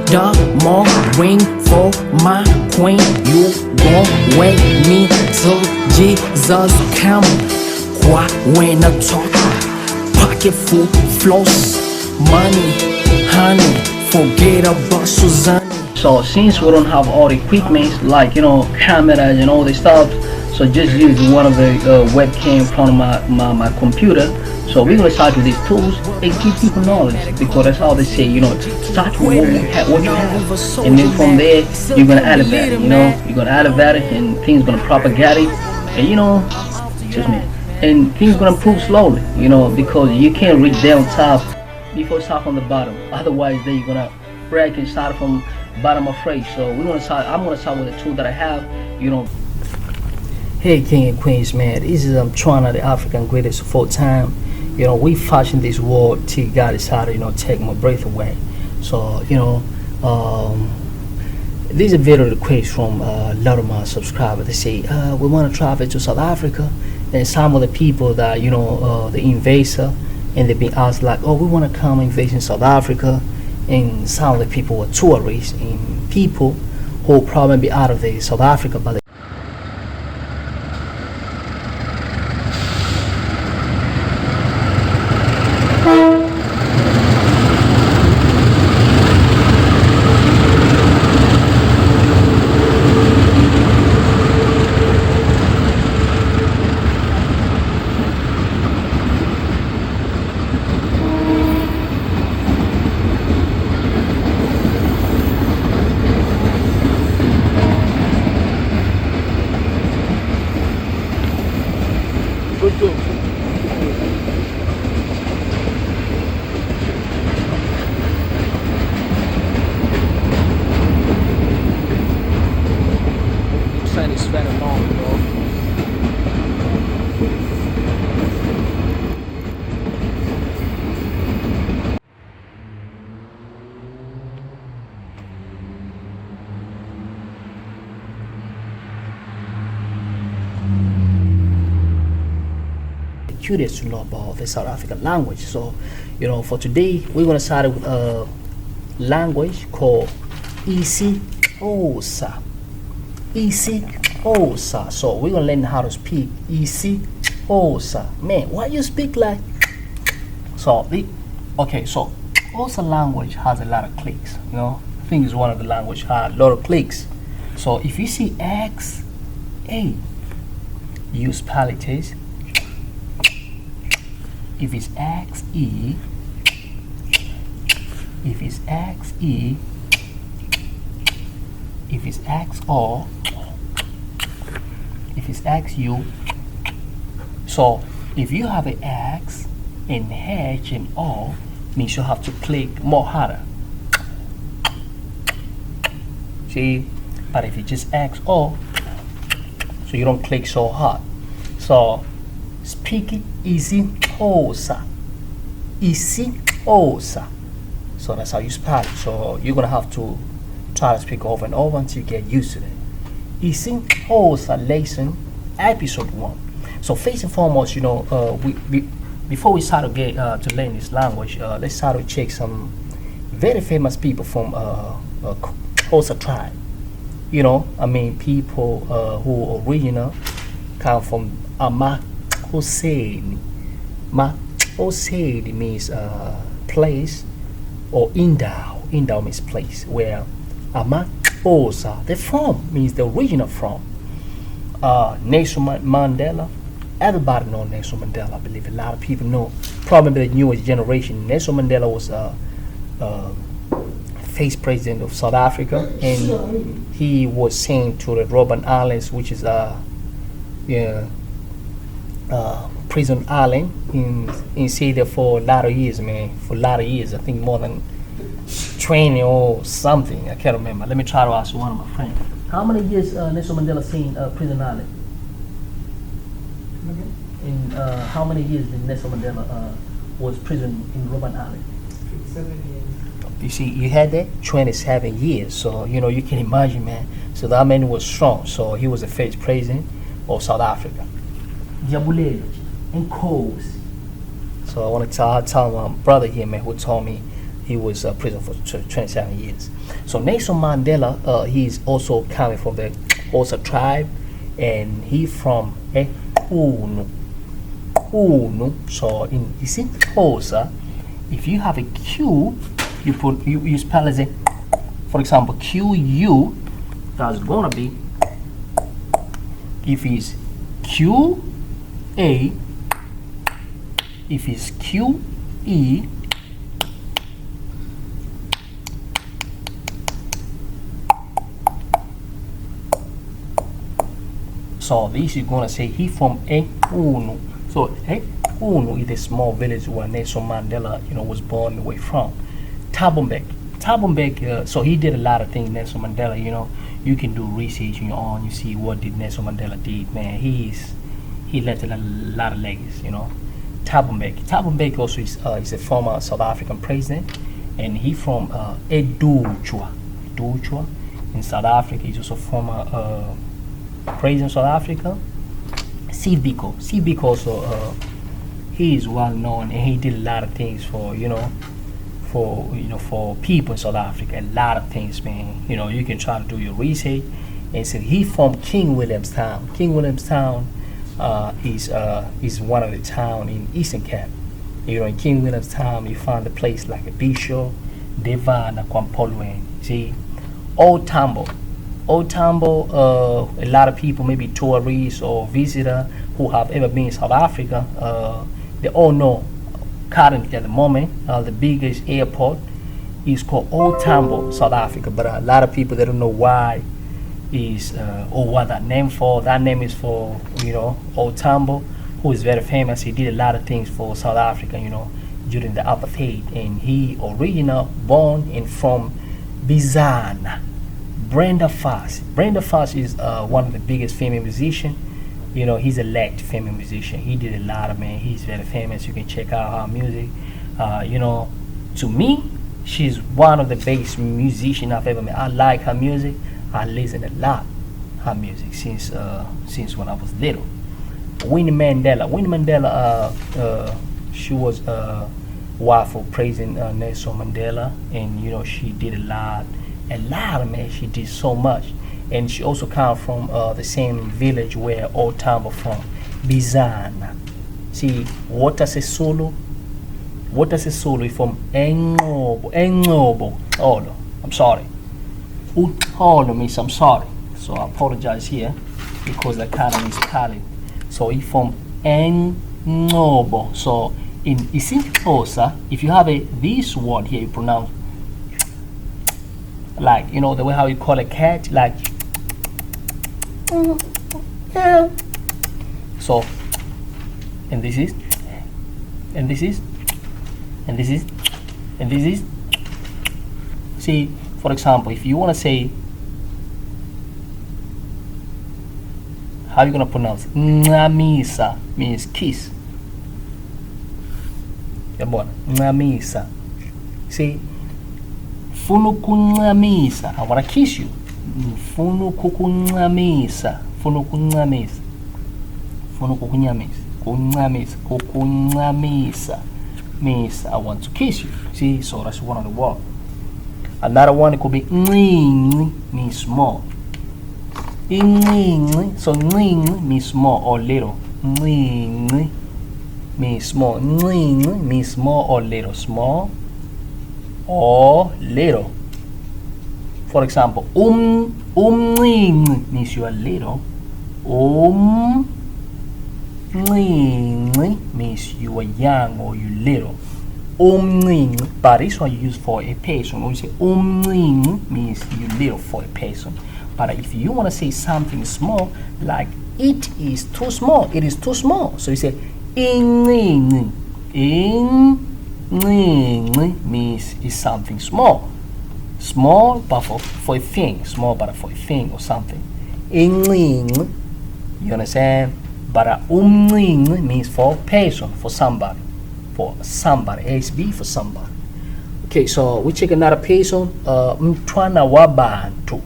diamond ring for my queen. You gon' wait me till Jesus come. Why when I talk? Pocket full floss, money, honey. Forget about Suzanne. So since we don't have all the equipment like cameras and all this stuff, so just using one of the webcam from my computer. So we're gonna start with these tools and give people knowledge, because that's how they say, start with what you have, and then from there you're gonna elevate it. You're gonna elevate it, and things gonna propagate it, and just me, and things gonna improve slowly, because you can't reach down top before start from the bottom. Otherwise, then you're gonna break and start from bottom of phrase. So I'm gonna start with a tool that I have. Hey king and queens, man, this is Trudy, the African greatest of all time. We fashion this world till God decided take my breath away. So this is a video request from a lot of my subscribers. They say we want to travel to South Africa, and some of the people that the invader, and they've been asked like, oh, we want to come invade in South Africa, and some of the people were tourists and people who probably be out of the South Africa, but curious to know about the South African language. So, for today, we're gonna start with a language called ISIXHOSA. ISIXHOSA. So we're gonna learn how to speak ISIXHOSA. Man, why you speak like? So so Xhosa language has a lot of clicks. I think it's one of the language has a lot of clicks. So if you see X, A, you spell it as. If it's XE, if it's XE, if it's XO, if it's XU. So if you have an X and H and O, means you have to click more harder. See? But if it's just XO, so you don't click so hard. So speak it ISIXHOSA. ISIXHOSA. So that's how you spell it. So you're gonna have to try to speak over and over until you get used to it. ISIXHOSA lesson episode 1. So first and foremost, before we start to get to learn this language, let's start to check some very famous people from Xhosa tribe. People who original come from Hussein. Hussein means place, or Indau. Indau means place, where Xhosa, the from, means the original from. Nelson Mandela. Everybody knows Nelson Mandela. I believe a lot of people know. Probably the newest generation. Nelson Mandela was first president of South Africa, and he was sent to the Robben Islands, which is prison island, in stayed there for a lot of years, man. For a lot of years, I think more than 20 or something. I can't remember. Let me try to ask one of my friends. How many years Nelson Mandela stayed in prison island? And how many years did Nelson Mandela was prison in Robben Island? 7 years. You see, you had that 27 years. So you can imagine, man. So that man was strong. So he was the first president of South Africa. And Coast. So I want to tell my brother here, man, who told me he was prison for 27 years. So Nelson Mandela, he's also coming from the Xhosa tribe, and he from Uhuru. So in ISIXHOSA, if you have a Q, you spell as a, for example, QU. That's gonna be, if it's QA, if it's QE, so this is gonna say he from Uhuru. So Uhuru is a small village where Nelson Mandela, was born away from. Tabombek, so he did a lot of things. Nelson Mandela, you can do research on your own. You see what did Nelson Mandela did, man. He left a lot of legacy, Tabombek also is a former South African president, and he from Educhwa in South Africa. He's also former president of South Africa. Bigga also, he is well known, and he did a lot of things for for people in South Africa. A lot of things, man. You can try to do your research. And so he from King Williamstown. King Williamstown is one of the town in Eastern Cape. In King Williamstown, you find a place like a Bishop, Devon, Kwampolweni. See, Old Tambo, a lot of people, maybe tourists or visitors who have ever been in South Africa, they all know currently at the moment the biggest airport is called Old Tambo, South Africa. But a lot of people, they don't know why is or what that name for. That name is for Old Tambo, who is very famous. He did a lot of things for South Africa, during the apartheid, and he originally born and from Bizana. Brenda Fassie is one of the biggest female musicians. He's a elect female musician. He did a lot of, man. He's very famous. You can check out her music. To me, she's one of the best musicians I've ever met. I like her music. I listen a lot her music since when I was little. Winnie Mandela, she was wife of President Nelson Mandela, and she did a lot, man. She did so much. And she also comes from the same village where Old Tambo from, Bizana. See, what does a solo? From Englobo. Oh no, I'm sorry. Uhuru means I'm sorry. So I apologize here because I kind of misspelled. So it's from Englobo. So in ISIXHOSA, if you have this word here, you pronounce like the way how you call a cat, like. Yeah. So, and this is. See, for example, if you want to say, how are you going to pronounce? Ngamisa means kiss. Ngamisa. See, funukungamisa, I want to kiss you. Funukungamisa. Means I want to kiss you. See, so that's one of the words. Another one, it could be means small. So means small or little. Means small. Means small or little. Small or little. For example, means you are little. Means you are young or you little. But this one you use for a person. When you say means you little for a person. But if you want to say something small, like it is too small, it is too small. So you say means is something small. Small but for a thing. Small but for a thing or something. You understand? But means for person, for somebody. For somebody. ASB for somebody. Okay, so we check another person. Mtwana Wabantu.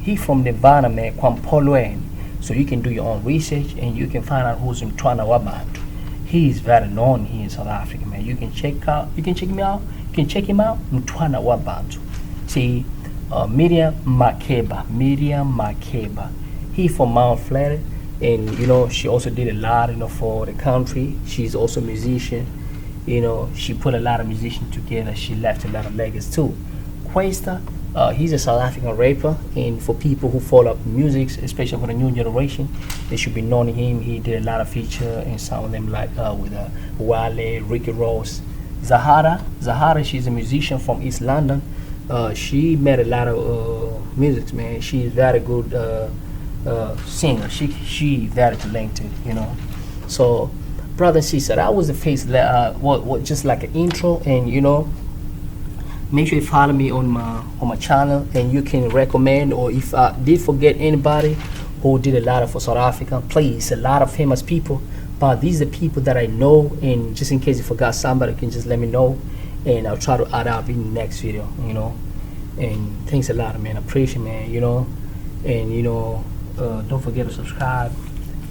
He from Nevada, Kwampolweni. So you can do your own research and you can find out who's Mtwana Wabantu. He is very known here in South Africa, man. You can check him out. You can check him out. Mtwana Wabantu. See, Miriam Makeba. He from Mount Flat, and she also did a lot, for the country. She's also a musician. She put a lot of musicians together. She left a lot of legacy too. Questa, he's a South African rapper, and for people who follow up music, especially for the new generation, they should be knowing him. He did a lot of feature, and some of them like with Wale, Ricky Ross. Zahara, she's a musician from East London. She made a lot of music, man. She's very good singer. She very talented, So, brother and sister, that was the face. What just like an intro, and make sure you follow me on my channel, and you can recommend, or if I did forget anybody who did a lot for South Africa, please, a lot of famous people, but these are people that I know, and just in case you forgot somebody, you can just let me know, and I'll try to add up in the next video, and thanks a lot, man. I appreciate, man, and don't forget to subscribe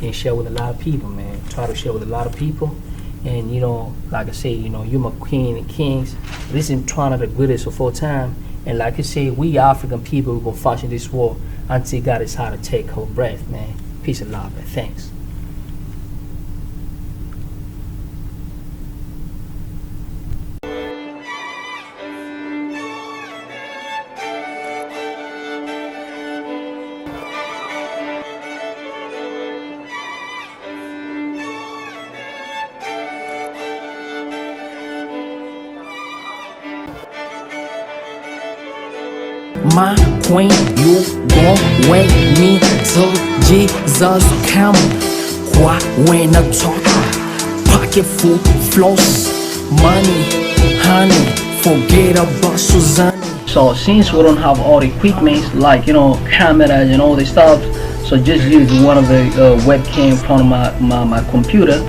and share with a lot of people, man. Try to share with a lot of people. And like I say, you're my queen and kings. This is trying the greatest of all time. And like I say, we African people, we're gonna fight in this war until God is how to take our breath, man. Peace and love, man. Thanks. My queen, you gon' wait me till Jesus come. Why when I talk, pocket full floss, money, honey, forget about Suzanne. So since we don't have all the equipment like cameras and all this stuff, so just use one of the webcam from my computer.